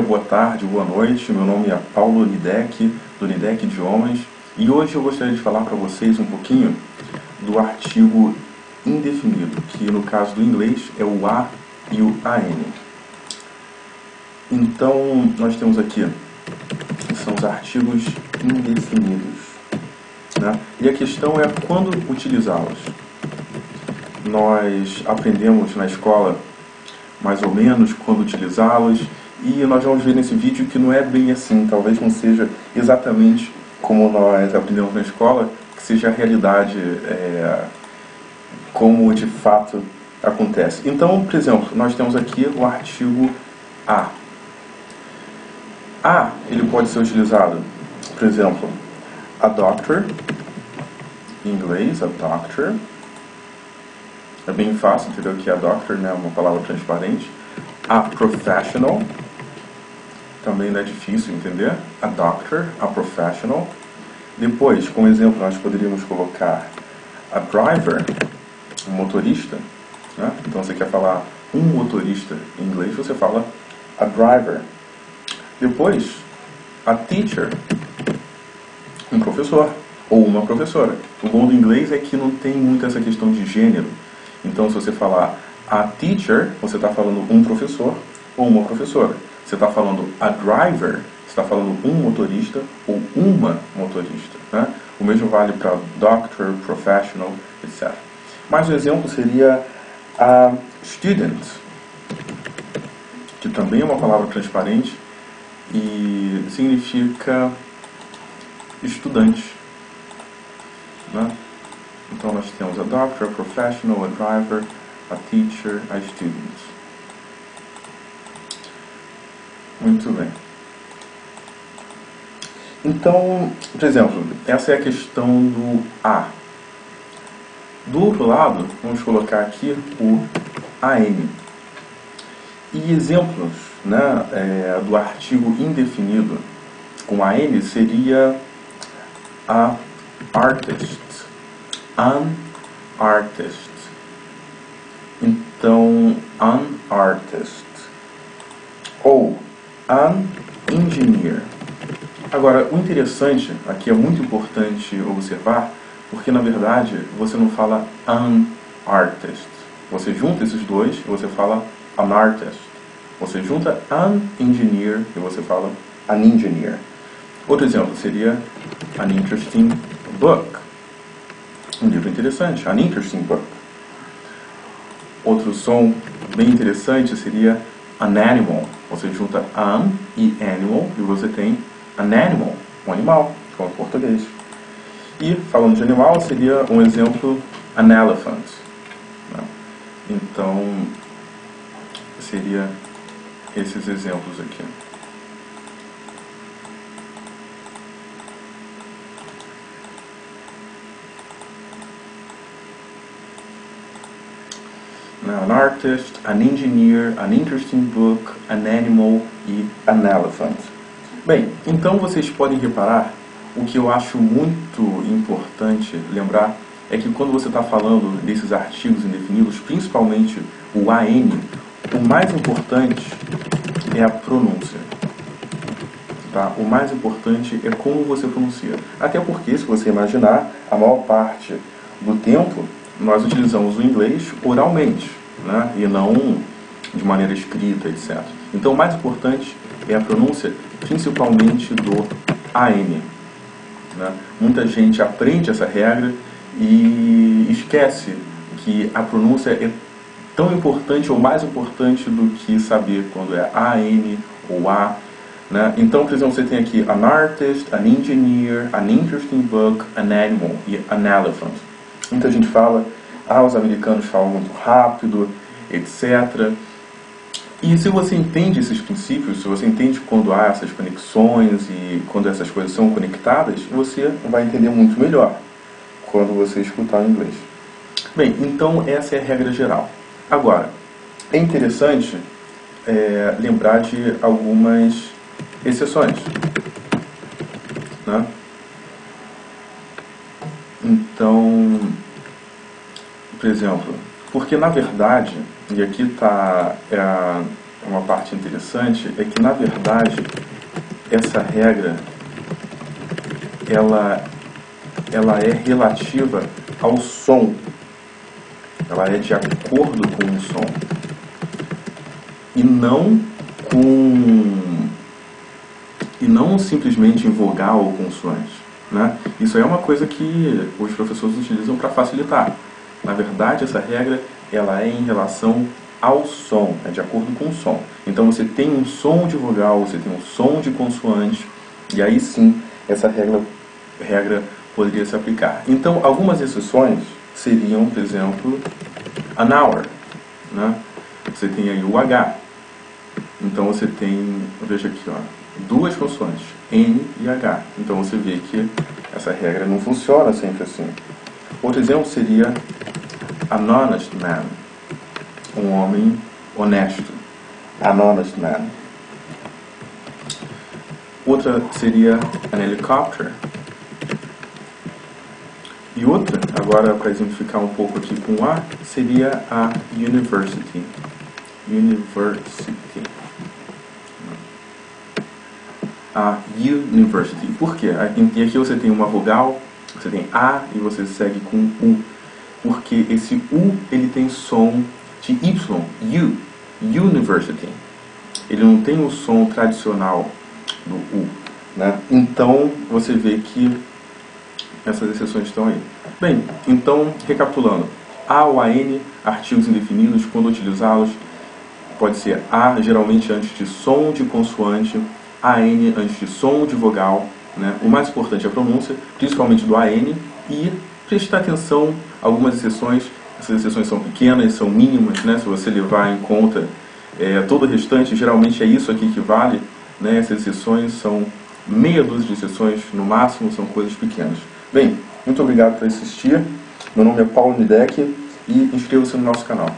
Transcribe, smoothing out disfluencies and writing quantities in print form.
Boa tarde, boa noite, meu nome é Paulo Nidec, do Nidec Idiomas, e hoje eu gostaria de falar para vocês um pouquinho do artigo indefinido, que no caso do inglês é o a e o an. Então, nós temos aqui, são os artigos indefinidos, né? E a questão é quando utilizá-los. Nós aprendemos na escola mais ou menos quando utilizá-los, e nós vamos ver nesse vídeo que não é bem assim, talvez não seja exatamente como nós aprendemos na escola, que seja a realidade, como de fato acontece. Então, por exemplo, nós temos aqui o artigo a. A, ele pode ser utilizado, por exemplo, a doctor, em inglês, a doctor. É bem fácil, entendeu? Que a doctor, né, é uma palavra transparente. A professional, também não é difícil entender. A doctor, a professional. Depois, como exemplo, nós poderíamos colocar a driver, um motorista, né? Então, você quer falar um motorista em inglês, você fala a driver. Depois, a teacher, um professor ou uma professora. O bom do inglês é que não tem muito essa questão de gênero. Então, se você falar a teacher, você está falando um professor ou uma professora. Você está falando a driver, você está falando um motorista ou uma motorista, né? O mesmo vale para doctor, professional, etc. Mais um exemplo seria a student, que também é uma palavra transparente e significa estudante, né? Então nós temos a doctor, a professional, a driver, a teacher, a student. Muito bem. Então, por exemplo, essa é a questão do a. Do outro lado, vamos colocar aqui o an. E exemplos, né, do artigo indefinido com an seria a artist. An artist. Então, an artist. Ou an engineer. Agora, o interessante, aqui é muito importante observar, porque na verdade você não fala an artist. Você junta esses dois e você fala an artist. Você junta an engineer e você fala an engineer. Outro exemplo seria an interesting book. Um livro interessante, an interesting book. Outro som bem interessante seria an animal. Você junta an e animal e você tem an animal, um animal, como em português. E, falando de animal, seria um exemplo an elephant, né? Então, seria esses exemplos aqui. An artist, an engineer, an interesting book, an animal e an elephant. Bem, então vocês podem reparar, o que eu acho muito importante lembrar é que quando você está falando desses artigos indefinidos, principalmente o an, o mais importante é a pronúncia. Tá? O mais importante é como você pronuncia. Até porque, se você imaginar, a maior parte do tempo nós utilizamos o inglês oralmente, né? E não de maneira escrita, etc. Então, o mais importante é a pronúncia, principalmente do an. Né? Muita gente aprende essa regra e esquece que a pronúncia é tão importante ou mais importante do que saber quando é an ou a. Né? Então, por exemplo, você tem aqui an artist, an engineer, an interesting book, an animal e an elephant. Muita gente fala, os americanos falam muito rápido, etc. E se você entende esses princípios, se você entende quando há essas conexões e quando essas coisas são conectadas, você vai entender muito melhor quando você escutar o inglês. Bem, então essa é a regra geral. Agora, é interessante lembrar de algumas exceções. né? Então, por exemplo, porque na verdade, e aqui está uma parte interessante, é que na verdade essa regra ela é relativa ao som, ela é de acordo com o som e não simplesmente em vogal ou consoante, né? Isso é uma coisa que os professores utilizam para facilitar. Na verdade, essa regra ela é em relação ao som, é de acordo com o som. Então você tem um som de vogal, você tem um som de consoante, e aí sim essa regra poderia se aplicar. Então algumas exceções seriam, por exemplo, an hour, né? Você tem aí o H. Então você tem, veja aqui, ó, duas consoantes, N e H. Então você vê que essa regra não funciona sempre assim. Outro exemplo seria an honest man, um homem honesto, an honest man. Outra seria an helicopter. E outra, agora para exemplificar um pouco aqui com A, seria a university. University. A university. Por quê? E aqui você tem uma vogal, você tem A e você segue com U. Porque esse U, ele tem som de Y, U, university. Ele não tem o som tradicional do U, né? Então, você vê que essas exceções estão aí. Bem, então, recapitulando. A ou AN, artigos indefinidos, quando utilizá-los, pode ser A, geralmente antes de som de consoante, AN antes de som de vogal, né? O mais importante é a pronúncia, principalmente do AN, e prestar atenção a algumas exceções. Essas exceções são pequenas, são mínimas, né? Se você levar em conta todo o restante, geralmente é isso aqui que vale, né? Essas exceções são meia dúzia de exceções, no máximo, são coisas pequenas. Bem, muito obrigado por assistir. Meu nome é Paulo Nidec e inscreva-se no nosso canal.